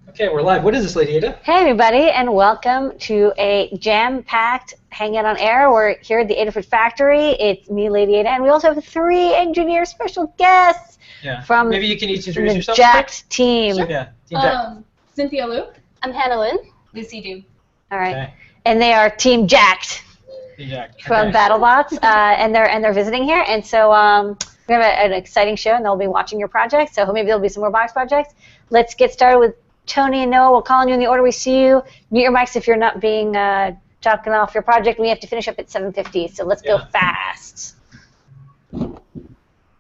Okay, we're live. What is this, Lady Ada? Hey everybody, and welcome to a jam-packed Hangout on Air. We're here at the Adafruit factory. It's me, Lady Ada, and we also have 3 engineer special guests from Maybe you can each introduce the yourself. Jacked team. Sure. Yeah, Team Jacked. Cynthia Luke. I'm Hannah Lynn. Lucy Doom. All right, Okay. And they are Team Jacked Team Jacked. from Okay. BattleBots, and they're visiting here. And so we have an exciting show, and they'll be watching your project. So maybe there'll be some more box projects. Let's get started with Tony and Noah. We'll call on you in the order we see you. Mute your mics if you're not being talking off your project. We have to finish up at 7:50, so let's go fast.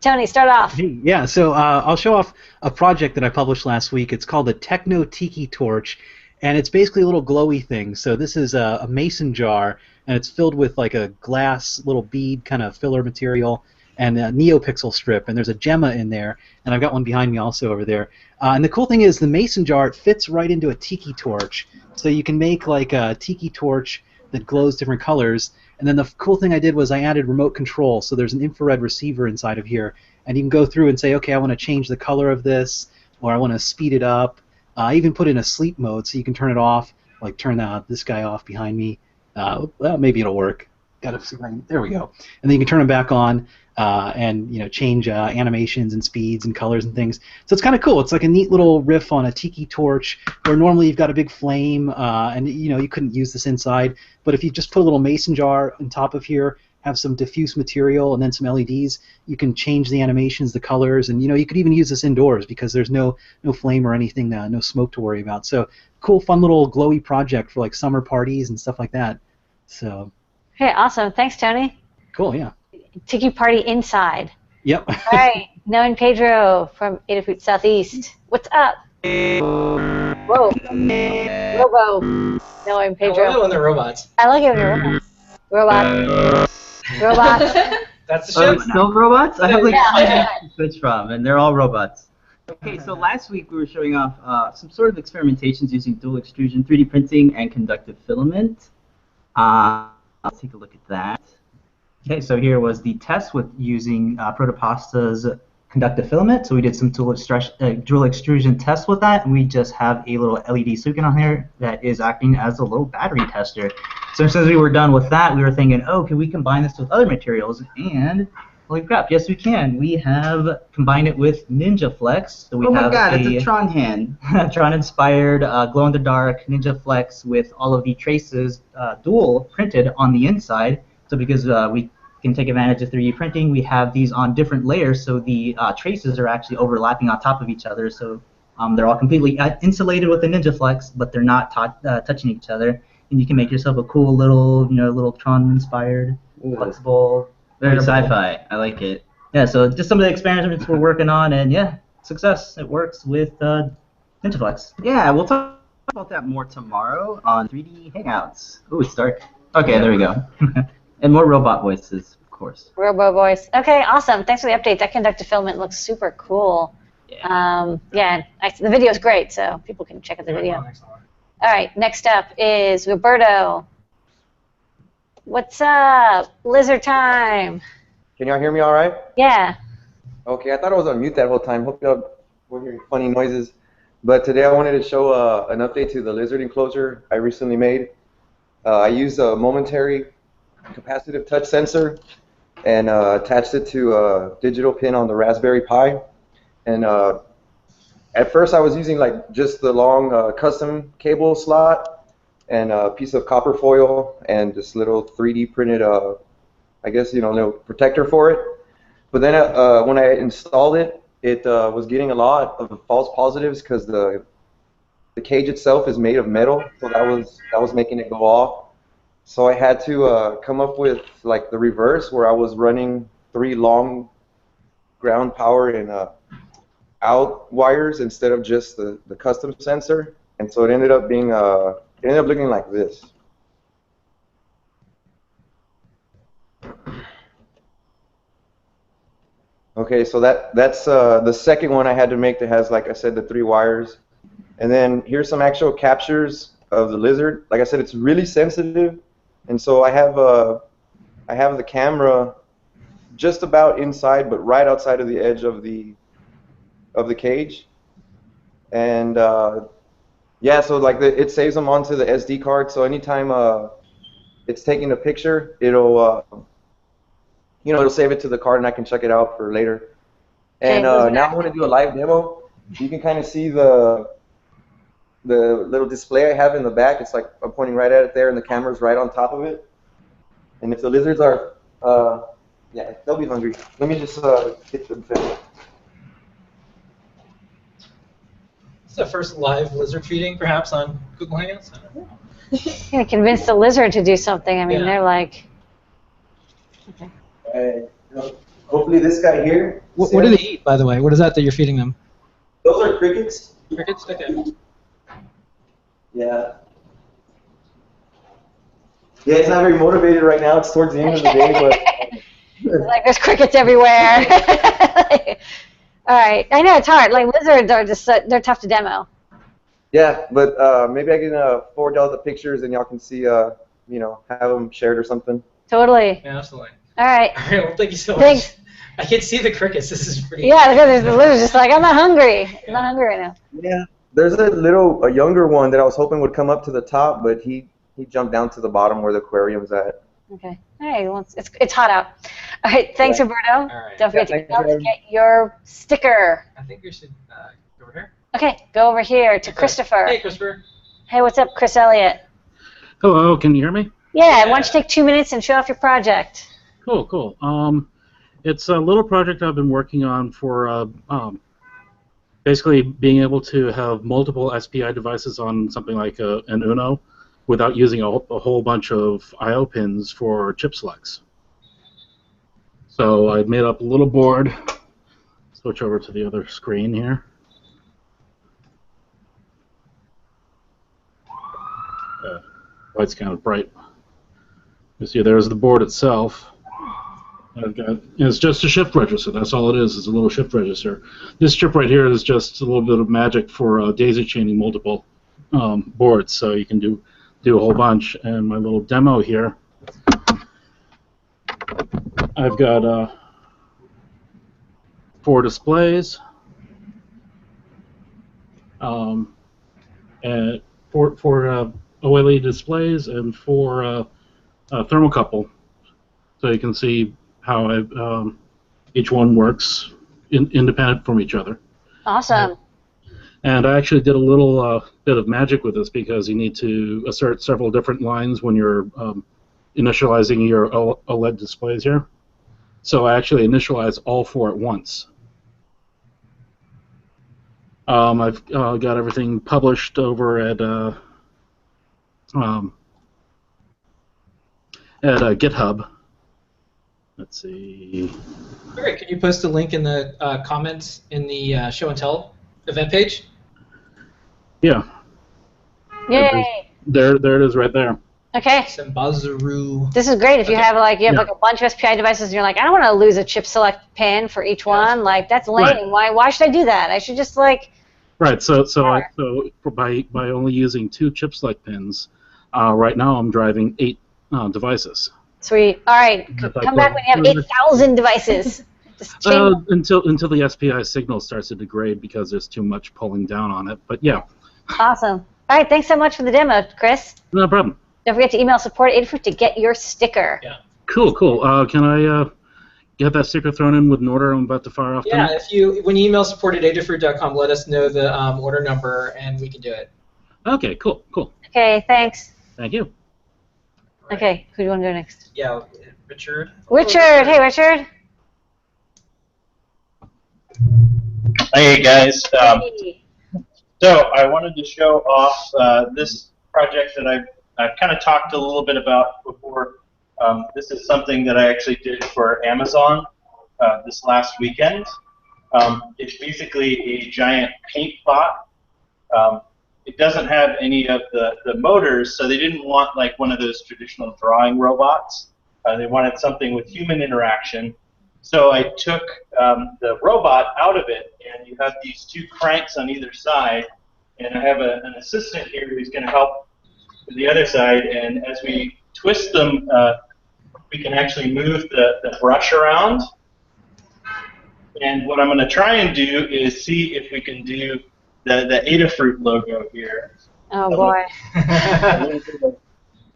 Tony, start off. Yeah, so I'll show off a project that I published last week. It's called the Techno Tiki Torch, and it's basically a little glowy thing. So this is a mason jar, and it's filled with like a glass little bead kind of filler material and a NeoPixel strip, and there's a gemma in there, and I've got one behind me also over there. And the cool thing is the mason jar, it fits right into a tiki torch, so you can make like a tiki torch that glows different colors. And then the cool thing I did was I added remote control, so there's an infrared receiver inside of here, and you can go through and say, okay, I want to change the color of this, or I want to speed it up. I even put in a sleep mode, so you can turn it off, like turn this guy off behind me. Well, maybe it'll work. Got to see if I can, there we go. And then you can turn them back on, and change animations and speeds and colors and things. So it's kind of cool. It's like a neat little riff on a tiki torch, where normally you've got a big flame, and you couldn't use this inside. But if you just put a little mason jar on top of here, have some diffuse material, and then some LEDs, you can change the animations, the colors, and you could even use this indoors because there's no flame or anything, no smoke to worry about. So cool, fun little glowy project for like summer parties and stuff like that. So. Okay, awesome. Thanks, Tony. Cool, yeah. Tiki party inside. Yep. All right, Noah and Pedro from Adafruit Southeast. What's up? Whoa. Robo. Noah and Pedro. I love it when they're robots. I like it when they're robots. Robots. That's the show. It's still robots? I have like Yeah. to switch from, and they're all robots. Okay, so last week we were showing off some sort of experimentations using dual extrusion, 3D printing, and conductive filament. Let's take a look at that. Okay, so here was the test with using Protopasta's conductive filament. So we did some dual extrusion tests with that, and we just have a little LED silicon on here that is acting as a little battery tester. So since we were done with that, we were thinking, oh, can we combine this with other materials? And holy crap, yes we can. We have combined it with Ninja Flex. So we Oh my have god, it's a Tron hand. Tron-inspired glow-in-the-dark Ninja Flex with all of the traces dual printed on the inside. So because we can take advantage of 3D printing, we have these on different layers, so the traces are actually overlapping on top of each other. So they're all completely insulated with the Ninja Flex, but they're not touching each other. And you can make yourself a cool little, little Tron-inspired, flexible. Very sci-fi. I like it. Yeah, so just some of the experiments we're working on, and yeah, success. It works with Ninja Flex. Yeah, we'll talk about that more tomorrow on 3D Hangouts. Ooh, it's dark. Okay, there we go. And more robot voices, of course. Robo voice. Okay, awesome. Thanks for the update. That conductive filament looks super cool. Yeah. The video is great, so people can check out the video. All right, next up is Roberto. What's up? Lizard time. Can y'all hear me all right? Yeah. Okay, I thought I was on mute that whole time. Hope y'all weren't hearing funny noises. But today I wanted to show an update to the lizard enclosure I recently made. I used a momentary capacitive touch sensor and attached it to a digital pin on the Raspberry Pi. And at first I was using like just the long custom cable slot and a piece of copper foil and this little 3D printed, I guess, little protector for it. But then when I installed it, it was getting a lot of false positives because the cage itself is made of metal, so that was making it go off. So I had to come up with like the reverse, where I was running 3 long ground power and out wires instead of just the custom sensor, and so it ended up being looking like this. Okay, so that's the second one I had to make that has, like I said, the 3 wires. And then here's some actual captures of the lizard. Like I said, it's really sensitive, and so I have the camera just about inside, but right outside of the edge of the cage. And Yeah, so like it saves them onto the SD card. So anytime it's taking a picture, it'll it'll save it to the card, and I can check it out for later. And now I want to do a live demo. You can kind of see the little display I have in the back. It's like I'm pointing right at it there, and the camera's right on top of it. And if the lizards are, yeah, they'll be hungry. Let me just get them fed. It's the first live lizard feeding, perhaps, on Google Hangouts. I don't know. Yeah, convince the lizard to do something. I mean, Yeah. they're like. Okay. Hopefully this guy here. What do they eat, by the way? What is that you're feeding them? Those are crickets. Crickets? Okay. Yeah. Yeah, it's not very motivated right now. It's towards the end of the day, but. It's like there's crickets everywhere. All right, I know it's hard. Like lizards are just they're tough to demo. Yeah, but maybe I can forward y'all the pictures and y'all can see, have them shared or something. Totally. Yeah, absolutely. All right. All right, well, thank you so Thanks. much. I can see the crickets. This is pretty. Yeah, because the lizard's just like, I'm not hungry. I'm not hungry right now. Yeah. There's a younger one that I was hoping would come up to the top, but he jumped down to the bottom where the aquarium's at. Okay. Hey, well, it's hot out. All right. Thanks, Yeah. Roberto. All right. Don't forget Yeah, to get your sticker. I think we should go over here. Okay. Go over here to Okay. Christopher. Hey, Christopher. Hey, what's up, Chris Elliott? Hello, can you hear me? Yeah. Why don't you take 2 minutes and show off your project? Cool, cool. It's a little project I've been working on for basically being able to have multiple SPI devices on something like an Uno without using a whole bunch of I/O pins for chip selects. So I made up a little board. Switch over to the other screen here. Light's kind of bright. You see, there's the board itself. It's just a shift register. That's all it is. It's a little shift register. This chip right here is just a little bit of magic for daisy chaining multiple boards, so you can do a whole bunch. And my little demo here, I've got 4 displays, and four OLED displays, and 4 thermocouple, so you can see how each one works independent from each other. Awesome. And I actually did a little bit of magic with this because you need to assert several different lines when you're initializing your OLED displays here. So I actually initialized all 4 at once. I've got everything published over at GitHub. Let's see. All right, can you post a link in the comments in the Show and Tell event page? Yeah. Yay. There it is right there. Okay. Sambazaru. This is great if you Okay. have like Yeah. a bunch of SPI devices and you're like, I don't want to lose a chip select pin for each one. Like that's lame. Right. Why should I do that? I should just like. Right. So Sure. by only using 2 chip select pins, right now I'm driving 8 devices. Sweet. All right. If I Come back when you have 8,000 devices. Just change. Until the SPI signal starts to degrade because there's too much pulling down on it. But yeah, Awesome. All right. Thanks so much for the demo, Chris. no problem. Don't forget to email support@Adafruit to get your sticker. Yeah. Cool. Can I get that sticker thrown in with an order I'm about to fire off? Yeah, tonight? when you email support@adafruit.com, let us know the order number and we can do it. Okay. Cool. Okay. Thanks. Thank you. Okay. Who do you want to go next? Yeah, Richard. Richard. Hey, Richard. Hey guys, Hey. so I wanted to show off this project that I've kind of talked a little bit about before. This is something that I actually did for Amazon this last weekend. It's basically a giant paint pot. It doesn't have any of the motors, so they didn't want like one of those traditional drawing robots. They wanted something with human interaction. So I took the robot out of it, and you have these 2 cranks on either side, and I have an assistant here who's going to help with the other side, and as we twist them, we can actually move the brush around. And what I'm going to try and do is see if we can do the Adafruit logo here. Oh boy.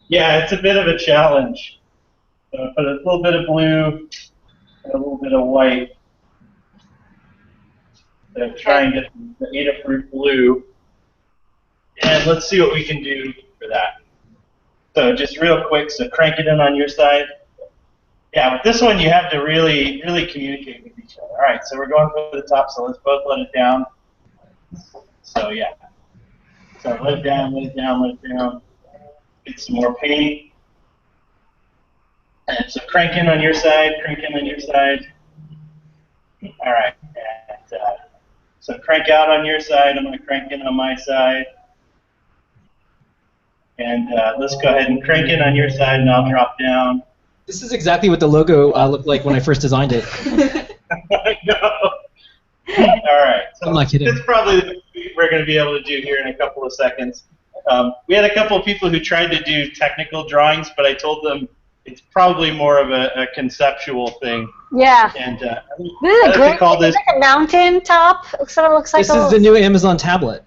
Yeah, it's a bit of a challenge. So put a little bit of blue and a little bit of white. So try and get the Adafruit blue. And let's see what we can do for that. So just real quick, so crank it in on your side. Yeah, with this one you have to really communicate with each other. All right, so we're going for the top, so let's both let it down. So yeah. So let it down, let it down, let it down. Get some more paint. And so crank in on your side, crank in on your side. All right. And, so crank out on your side. I'm going to crank in on my side. And let's go ahead and crank in on your side, and I'll drop down. This is exactly what the logo looked like when I first designed it. I know. All right. So I'm not kidding. That's probably what we're going to be able to do here in a couple of seconds. We had a couple of people who tried to do technical drawings, but I told them it's probably more of a conceptual thing. Yeah. And This is a great. call this. It's like a mountain top. Sort of looks like. This is the new Amazon tablet.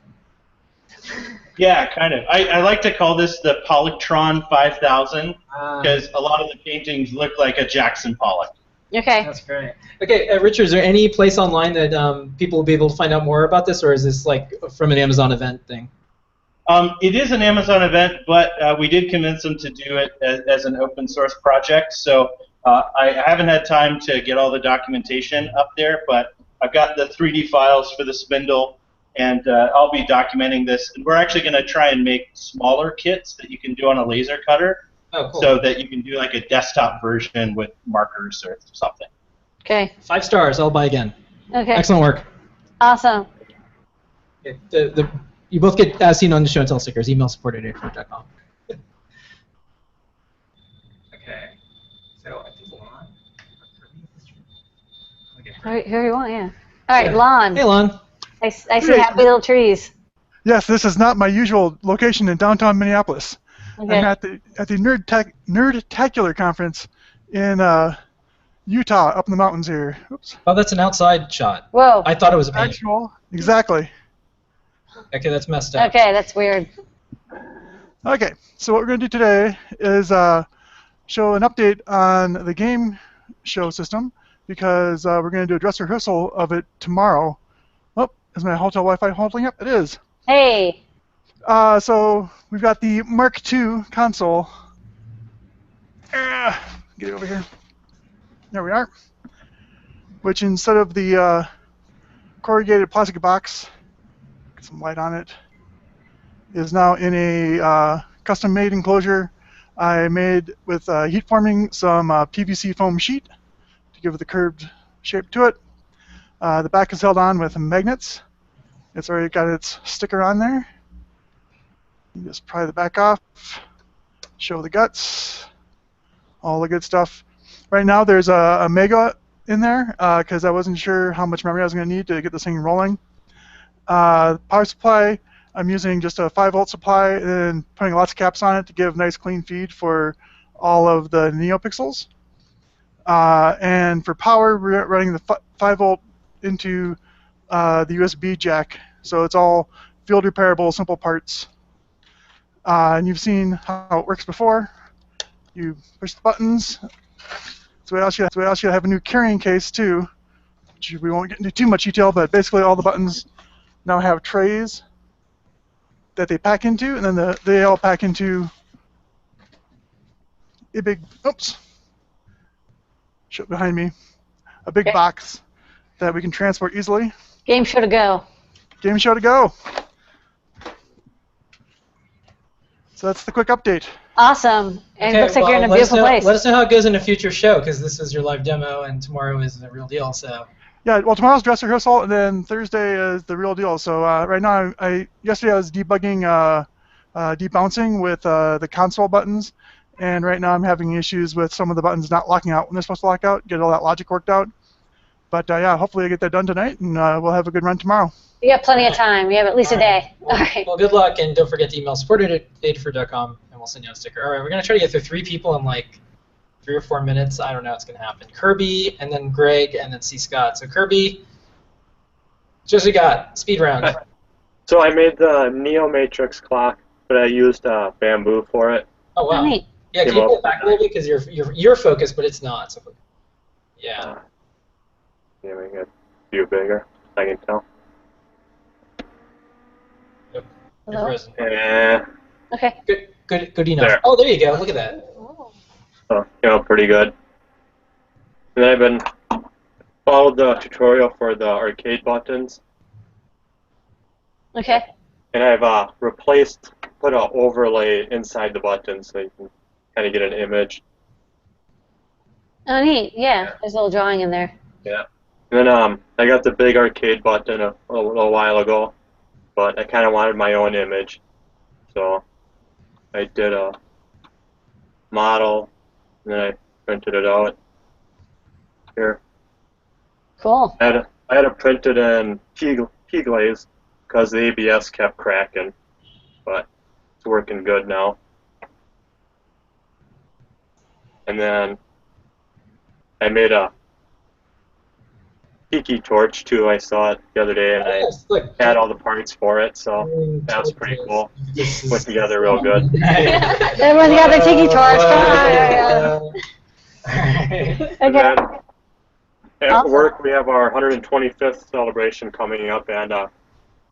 Yeah, kind of. I like to call this the Polytron 5000 because a lot of the paintings look like a Jackson Pollock. Okay. That's great. Okay, Richard, is there any place online that people will be able to find out more about this, or is this like from an Amazon event thing? It is an Amazon event, but we did convince them to do it as an open source project. So I haven't had time to get all the documentation up there, but I've got the 3D files for the spindle, and I'll be documenting this. And we're actually going to try and make smaller kits that you can do on a laser cutter, so that you can do like a desktop version with markers or something. Okay. 5 stars. I'll buy again. Okay. Excellent work. Awesome. Okay, you both get seen on the show and tell stickers. Email support@adafruit.com. Okay. So I think Lon. Okay. Who you want? Yeah. All right, Lon. Hey, Lon. I see happy little trees. Yes, this is not my usual location in downtown Minneapolis. Okay. I'm at the Nerdtacular conference in Utah, up in the mountains here. Oops. Oh, that's an outside shot. Whoa. I thought it was a painting. Actual, exactly. Okay, that's messed up. Okay, that's weird. Okay, so what we're going to do today is show an update on the game show system, because we're going to do a dress rehearsal of it tomorrow. Oh, is my hotel Wi-Fi holding up? It is. Hey. So we've got the Mark II console. Get it over here. There we are. Which, instead of the corrugated plastic box, get some light on it, is now in a custom-made enclosure I made with heat forming some PVC foam sheet to give it the curved shape to it. The back is held on with magnets. It's already got its sticker on there. You just pry the back off, show the guts, all the good stuff. Right now there's a Mega in there because I wasn't sure how much memory I was going to need to get this thing rolling. Power supply, I'm using just a 5-volt supply and putting lots of caps on it to give nice clean feed for all of the NeoPixels. And for power, we're running the 5-volt into the USB jack, so it's all field repairable, simple parts. And you've seen how it works before. You push the buttons. So we also have a new carrying case too, which we won't get into too much detail, but basically all the buttons now have trays that they pack into, and then they all pack into a big, show behind me, a big box that we can transport easily. Game show to go. Game show to go. So that's the quick update. Awesome. And it looks like you're in a beautiful place. Let us know how it goes in a future show, because this is your live demo, and tomorrow is the real deal. So. Yeah, well, tomorrow's dress rehearsal, and then Thursday is the real deal. So right now, yesterday I was debugging debouncing with the console buttons, and right now I'm having issues with some of the buttons not locking out when they're supposed to lock out, get all that logic worked out. But yeah, hopefully I get that done tonight, and we'll have a good run tomorrow. You got plenty of time. You have at least a day. All right. Well, good luck, and don't forget to email support@adafruit.com, and we'll send you a sticker. All right, we're going to try to get through 3 people in like 3 or 4 minutes. I don't know what's going to happen. Kirby, and then Greg, and then C. Scott. So Kirby, just what you got. Speed round. So I made the Neo Matrix clock, but I used bamboo for it. Oh wow. Neat. Yeah, can you pull it back a little bit because you're focused, but it's not. So, yeah. Yeah, make it a few bigger. I can tell. Yep. You're Hello? frozen. Yeah. Okay. Good enough. There. Oh, there you go. Look at that. So, pretty good. And then I've been followed the tutorial for the arcade buttons, Okay. and I've put an overlay inside the button so you can kind of get an image. Oh, neat. Yeah. There's a little drawing in there. Yeah. And then I got the big arcade button a little while ago, but I kind of wanted my own image, so I did a model, and then I printed it out here. Cool. I had to print it in key glaze because the ABS kept cracking, but it's working good now. And then I made a Tiki torch too. I saw it the other day, and I had all the parts for it, so that was pretty cool. Put together real good. Everyone's got their Tiki torch. Come on. And Okay. then at work, we have our 125th celebration coming up, and the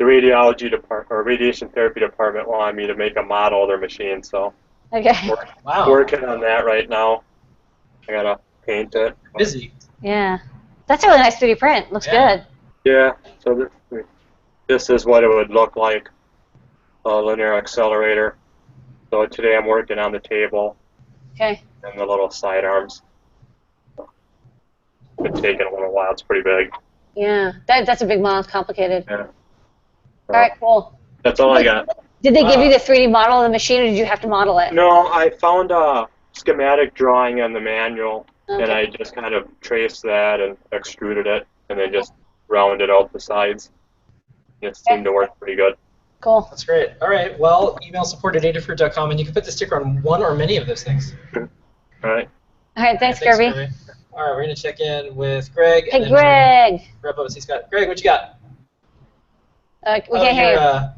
radiology department or radiation therapy department wanted me to make a model of their machine, so Okay. working on that right now. I gotta paint it. Busy. Yeah. That's a really nice 3D print. Looks good. Yeah. So this is what it would look like, a linear accelerator. So today I'm working on the table Okay. and the little side arms. It's been taking a little while. It's pretty big. Yeah. That's a big model. It's complicated. Yeah. All right. Cool. That's all I got. Did they give you the 3D model of the machine, or did you have to model it? No, I found a schematic drawing in the manual, Okay. and I just kind of traced that and extruded it, and then just rounded out the sides. It seemed to work pretty good. Cool. That's great. All right. Well, email support@adafruit.com, and you can put the sticker on one or many of those things. All right. All right. Thanks, Yeah, Kirby. All right, we're going to check in with Greg. Hey, and then Greg. Wrap up what he's got. Greg, what you got? We can't hear you.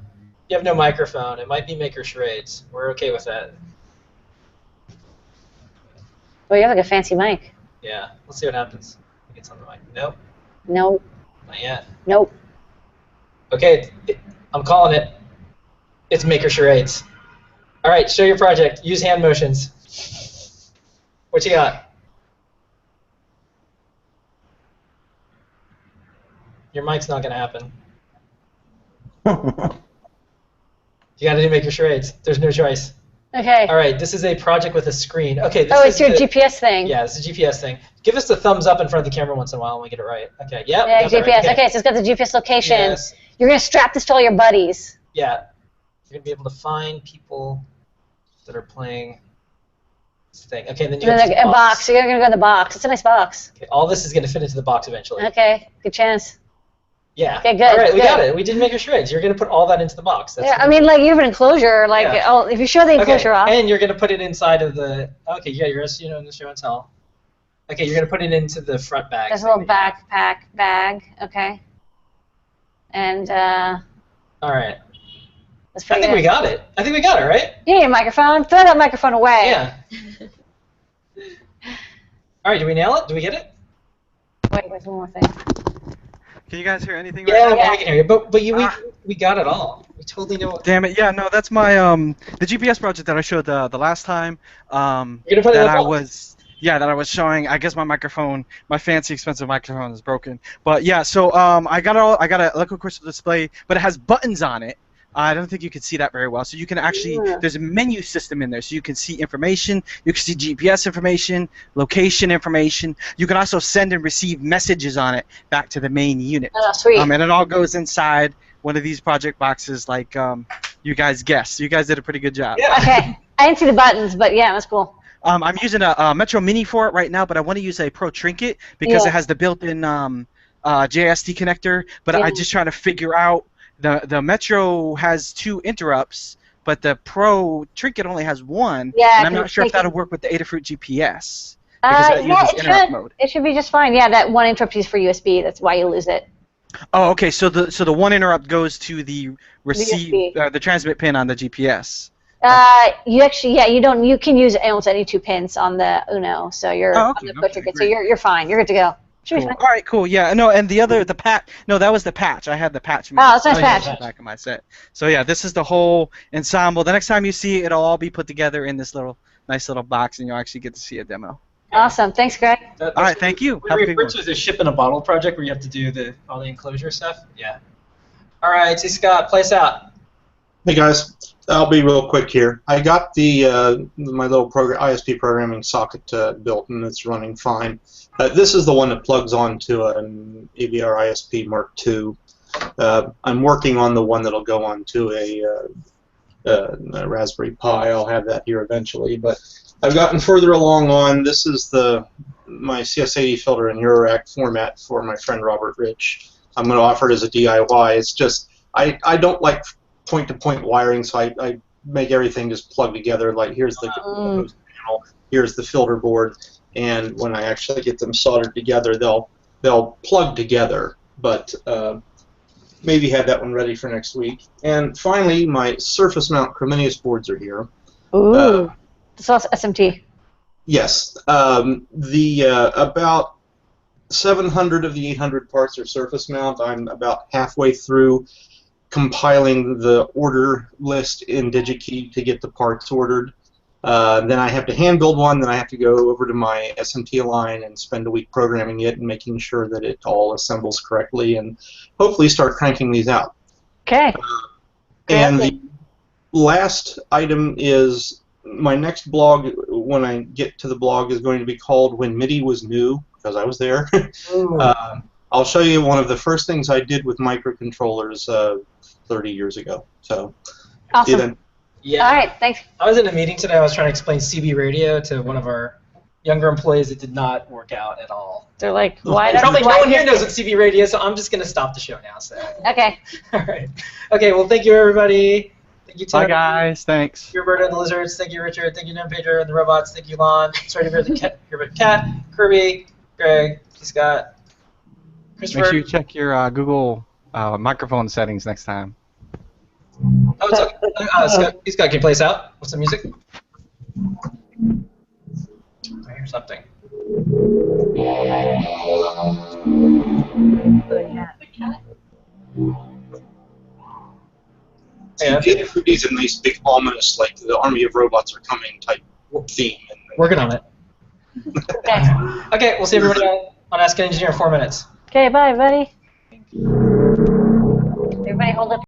You have no microphone. It might be Maker Charades. We're okay with that. Oh, you have like a fancy mic. Yeah. Let's see what happens. I think it's on the mic. Nope. Nope. Not yet. Nope. Okay, I'm calling it. It's Maker Charades. All right, show your project. Use hand motions. What you got? Your mic's not going to happen. You got to do Maker Charades. There's no choice. Okay. All right, this is a project with a screen. Okay. This It's your GPS thing. Yeah, it's a GPS thing. Give us the thumbs up in front of the camera once in a while when we get it right. Okay. Yep. Yeah, got that GPS. right. Okay, so it's got the GPS location. Yes. You're gonna strap this to all your buddies. Yeah. You're gonna be able to find people that are playing this thing. Okay, then you And have then this a box. You're gonna go in the box. It's a nice box. Okay, all this is gonna fit into the box eventually. Okay. Good chance. Yeah. Okay, good. All right, we good. got it. We did Maker Charades. You're gonna put all that into the box. That's Yeah, I mean, like you have an enclosure. Like, Yeah. if you show the enclosure off. And you're gonna put it inside of the. Okay, yeah, you're in the show and tell. Okay, you're gonna put it into the front bag. There's a little backpack bag. Okay. And All right. that's I pretty think good. we got it. I think we got it, right? You need a microphone. Throw that microphone away. Yeah. All right, did we nail it? Did we get it? Wait, there's one more thing. Can you guys hear anything? Yeah, right now? we can hear you. But we got it all. We totally know. Damn it! Yeah, no, that's my the GPS project that I showed the last time. You're gonna put it in that the I box? that I was showing. I guess my microphone, my fancy expensive microphone, is broken. But yeah, so I got a liquid crystal display, but it has buttons on it. I don't think you can see that very well. So you can actually, there's a menu system in there, so you can see information. You can see GPS information, location information. You can also send and receive messages on it back to the main unit. Oh, sweet. And it all goes inside one of these project boxes, like you guys guessed. You guys did a pretty good job. Yeah. Okay. I didn't see the buttons, but yeah, that's cool. I'm using a Metro Mini for it right now, but I want to use a Pro Trinket because Yeah. it has the built-in JST connector. But Yeah. I'm just trying to figure out. The Metro has 2 interrupts, but the Pro Trinket only has 1. Yeah, and I'm not sure if that'll work with the Adafruit GPS because that yeah, uses interrupt mode. It should be just fine. Yeah, that one interrupt is for USB. That's why you lose it. Oh, okay. So the one interrupt goes to the receive USB. the transmit pin on the GPS. You actually, yeah, you can use almost any 2 pins on the Uno, so you're Oh, on okay, the push okay, ticket, so great. you're fine. You're good to go. Should be Cool. fine. All right, cool. Yeah, no, and the patch. No, that was the patch. I had the patch. Oh, that's a nice patch. On the back of my set. So yeah, this is the whole ensemble. The next time you see it, it'll all be put together in this nice little box, and you'll actually get to see a demo. Awesome. Thanks, Greg. All right, thank you. We Have a good refer one. to as a ship in a bottle project where you have to do all the enclosure stuff. Yeah. All right, T. Scott, play us out. Hey guys, I'll be real quick here. I got the my little ISP programming socket built, and it's running fine. This is the one that plugs onto an AVR ISP Mark II. I'm working on the one that'll go onto a Raspberry Pi. I'll have that here eventually, but I've gotten further along on. This is my CS80 filter in Eurorack format for my friend Robert Rich. I'm going to offer it as a DIY. It's just I don't like point-to-point wiring, so I make everything just plug together. Like here's the host panel, here's the filter board, and when I actually get them soldered together, they'll plug together. But maybe have that one ready for next week. And finally, my surface mount Chrominus boards are here. Ooh, so that's SMT. Yes, about 700 of the 800 parts are surface mount. I'm about halfway through compiling the order list in DigiKey to get the parts ordered. Then I have to hand build one, then I have to go over to my SMT line and spend a week programming it and making sure that it all assembles correctly, and hopefully start cranking these out. Okay. And the last item is my next blog, when I get to the blog, is going to be called When MIDI Was New, because I was there. I'll show you one of the first things I did with microcontrollers 30 years ago. So, awesome. See you then. Yeah. All right, thanks. I was in a meeting today. I was trying to explain CB radio to one of our younger employees. It did not work out at all. They're like, why don't Probably no one here knows what CB radio is, so I'm just going to stop the show now. So. Okay. All right. Okay, well, thank you, everybody. Thank you, Tim. Bye, guys. Thanks. Roberto and the Lizards. Thank you, Richard. Thank you, Nim Pedro and the robots. Thank you, Lon. Sorry to hear about Cat, Kirby, Greg, Scott, Christopher. Make sure you check your Google microphone settings next time. Oh, it's okay. Scott, can you play us out with some music? I hear something. Yeah. The Adafruit needs a nice big ominous, like the army of robots are coming type theme. Working on it. Okay, we'll see everybody on Ask an Engineer in 4 minutes. Okay, bye, everybody. Everybody hold up.